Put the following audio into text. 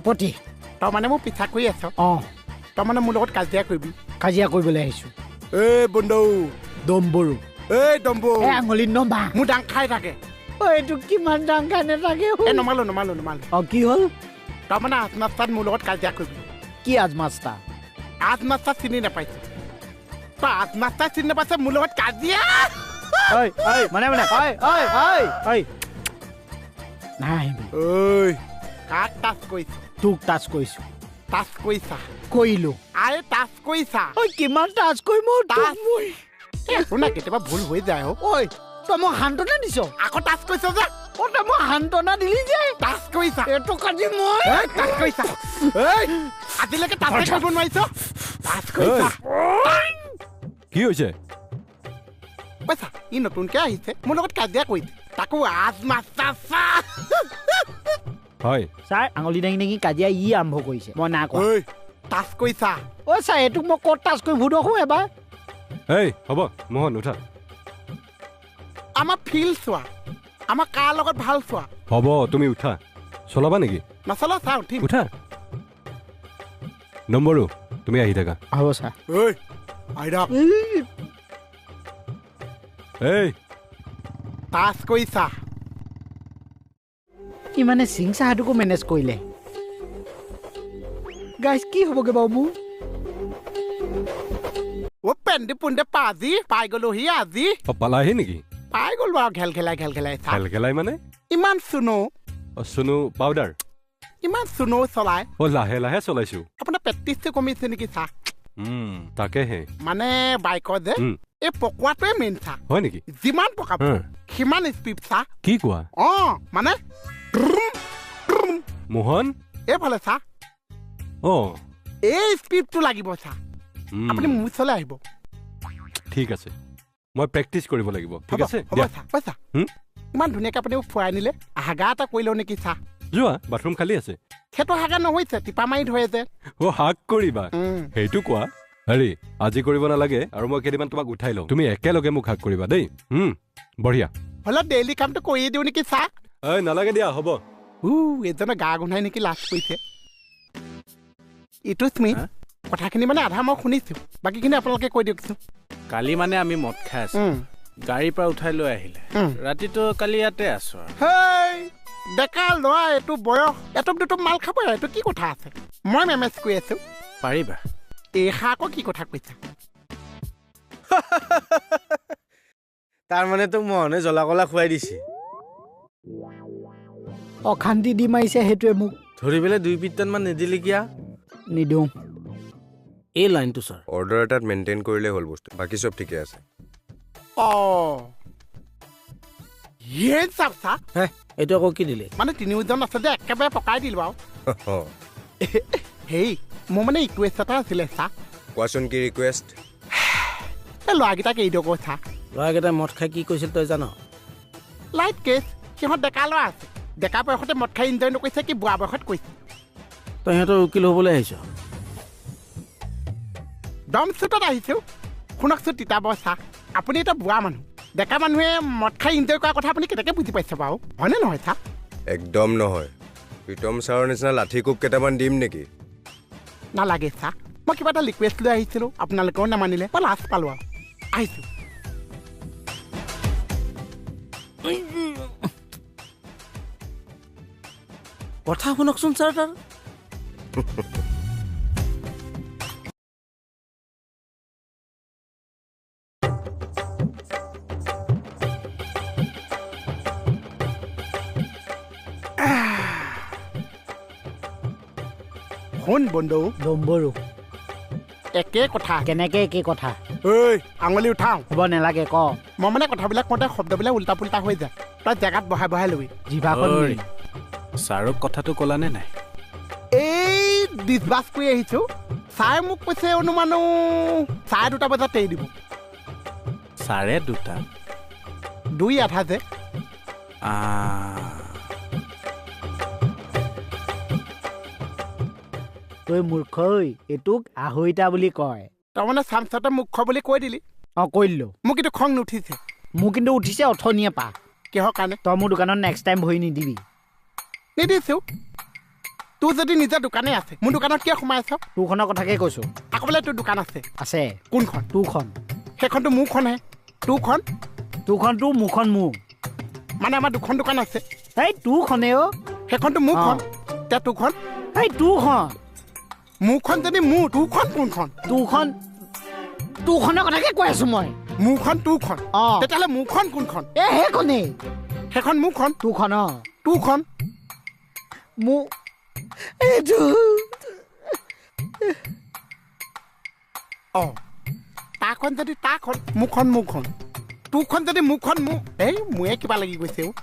ডেপতি তই মানে মোক পিছা কৰি আছ তই মানে মোৰ লগত কাজিয়া কৰিবি কাজিয়া কৰিবলৈ আহিছোঁ বন্ধু দম্বৰু দম্বু আঙুলিত নমা মোৰ ডাং খাই থাকে এইটো কিমান ডাং খাই নাথাকে নমালো কি হ'ল তই মানে আজমাস্তাত মোৰ লগত কাজিয়া কৰিবি কি আজমাস্তা আজমাস্তা চিনি নাপাইছ তই আজমাস্তা চিনি নাপাইছ মোৰ লগত কাজিয়া নাই কাক টাচ কৰিছ তোক টাচ কৰিছো টাচ কৰিছা কৰিলো আৰে টাচ কৰিছা কিমান টাচ কৰি মোৰ শুনা কেতিয়াবা ভুল হৈ যায় ঐ তই মোক সান্তনা দিছ আকৌ টাচ কৰিছ যে তই মোক সান্তনা দিলি যে টাচ কৰিছা এইটো কাটি মই টাচ কৰিছা আজিলৈকে টাচ কৰিব নোৱাৰিছ টাচ কৰিছা কি হৈছে পইচা ই নতুনকে আহিছে মোৰ লগত কাজিয়া কৰিছে তাকো আজমাস্তা হয় ছাৰ আঙুলি দাঙি দাঙি কাজিয়া ই আৰম্ভ কৰিছে মই না কোৱা টাচ কৰিছা ছাৰ এইটোক মই ক'ত টাচ কৰি ভূত দেখোঁ এবাৰ হ'ব মোহন উঠা আমাৰ ফিল চোৱা আমাৰ কাৰ লগত ভাল চোৱা হ'ব তুমি উঠা চলাবা নেকি নচলা চা উঠিম উঠা নম্বৰো তুমি আহি থাকা হ'ব ছাৰ টাচ কৰিছা ই মানে সিং চাহাটোকো মেনেজ কৰিলে গাইজ কি হ'বগে বাৰু মোৰ পেণ্ডি পুণ্ডে পাজি পাই গলোহি আজি পালাহি নেকি পাই গলো আৰু ঘেল খেলাই খেলাই মানে ইমান চুনো চুনো পাউডাৰ ইমান চুনো চলাই লাহে লাহে চলাইছো আপোনাৰ প্ৰেক্টিচটো কমিছে নেকি চা তাকেহে মানে বাইকৰ যে এই পকোৱাটোৱে মেইন চা হয় নেকি যিমান পকাব সিমান স্পীড চা কি কোৱা মানে মোহন এইফালে চা এই স্পীডটো লাগিব চা আপুনি মোৰ ওচৰলৈ আহিব ঠিক আছে মই প্ৰেক্টিচ কৰিব লাগিব ঠিক আছে পইচা ইমান ধুনীয়াকৈ আপুনি ফুৰাই নিলে হাগা এটা কৰি লওঁ নেকি চা যোৱা বাথৰুম খালী আছে সেইটো হাগা নহৈছে টিপা মাৰি ধৰে যে হাক কৰিবা সেইটো কোৱা হেৰি আজি কৰিব নালাগে আৰু মই কেইদিনমান তোমাক উঠাই লওঁ তুমি একেলগে মোক হাক কৰিবা দেই বঢ়িয়া হ'লে ডেইলি কামটো কৰিয়ে দিওঁ নেকি চা নালাগে দিয়া হ'ব এজনে গা গোন্ধাই নেকি লাজ কৰিছে ইটো স্মিথ কথাখিনি মানে আধা মই শুনিছো বাকীখিনি আপোনালোকে কৈ দিয়কচোন কালি মানে আমি মদ খাই আছো গাড়ীৰ পৰা উঠাই লৈ আহিলে ৰাতিটো কালি ইয়াতে আছো ডেকা ল'ৰা এইটো বয়স এটম দুটম মাল খাব এইটো কি কথা আছে মই মেমেজ কৰি আছো পাৰিবা এইষা আকৌ কি কথা কৈছা তাৰ মানে তোক মোহনে জ্বলা কলা খুৱাই দিছে অশান্তি দি মাৰিছে সেইটোৱে মোক ধৰি পেলাই 2 পিটানমান নিদিলি কিয়া নিদিওঁ এই লাইনটো ছাৰ অৰ্ডাৰ এটাত মেইনটেইন কৰিলে হ'ল বস্তু বাকী চব ঠিকে আছে এইটো আকৌ কি দিলে মানে 3জন আছে যে একেবাৰে পকাই দিলো আৰু হেই মোৰ মানে ৰিকুৱেষ্ট এটা আছিলে চা কোৱাচোন কি ৰিকুৱেষ্ট এই ল'ৰাকেইটাক এৰি দিয়ক চা ল'ৰাকেইটাই মদ খাই কি কৈছিল তই জান লাইট কেছ সিহঁত ডেকা ল'ৰা আছে ডেকা বয়সতে মদ খাই ইনজয় নকৰিছে কি বুঢ়া বয়সত কৈছে তই সিহঁতৰ উকিল হ'বলৈ আহিছ দম চুটত আহিছো শুনকচোন তিতাব চা আপুনি এটা বুঢ়া মানুহ ডেকা মানুহে মদ খাই ইনজয় কৰা কথা আপুনি কেনেকৈ বুজি পাইছে বাৰু হয়নে নহয় চা একদম নহয় প্ৰীতম ছাৰৰ নিচিনা লাঠি কোপ কেইটামান দিম নেকি নালাগে চা মই কিবা এটা ৰিকুৱেষ্ট লৈ আহিছিলোঁ আপোনালোকেও নামানিলে মই লাজ পালোঁ আৰু আহিছোঁ কথা শুনকচোন ছাৰ তাৰ শুন বন্ধু দম্বৰু একে কথা কেনেকে একে কথা আঙুলি উঠাওঁ হ'ব নালাগে ক মই মানে কথাবিলাক কওঁতে শব্দবিলাক উল্টা পুল্টা হৈ যায় তই জেগাত বহাই বহাই ল'বি জিভাখন ছাৰক কথাটো ক'লানে নাই এই ডিছবাছ কৰি আহিছোঁ ছাৰে মোক কৈছে অনুমানো 2:30 বজাত এৰি দিব 2:30 2:30 যে তই মূৰ্খ এইটোক 2:30 বুলি কয় তই মানে চামচাতে মুখ্য বুলি কৈ দিলি কৈ দিলোঁ মোক কিন্তু খং নুঠিছে মোৰ কিন্তু উঠিছে অথনিয়ে পা কিহৰ কাৰণে তই মোৰ দোকানত নেক্সট টাইম ভৰি নিদিবি নিদিছোঁ তোৰ যদি নিজৰ দোকানেই আছে মোৰ দোকানত কিয় সোমাই আছ তোৰখনৰ কথাকে কৈছো আকৌ বোলে তোৰ দোকান আছে আছে কোনখন তোৰখন সেইখনতো মোৰখনহে তোৰখন তোৰখন তোৰ মোৰখন মোৰ মানে আমাৰ দুখন দোকান আছে এই তোৰখনে অ' সেইখনতো মোৰখন এতিয়া তোৰখন এই তোৰখন মোৰখন যদি মোৰ তোৰখন কোনখন তোৰখনৰ কথাকে কৈ আছো মই মোৰখন তোৰখন অ' তেতিয়াহ'লে মোৰখন কোনখন এই সেইখনেই সেইখন মোৰখন তোৰখন অ' তোৰখন মোৰ এইটো অঁ তাৰখন যদি তাৰখন মোৰখন তোৰখন যদি মোৰখন মোৰ এই মোৰে কিবা লাগি গৈছে অ'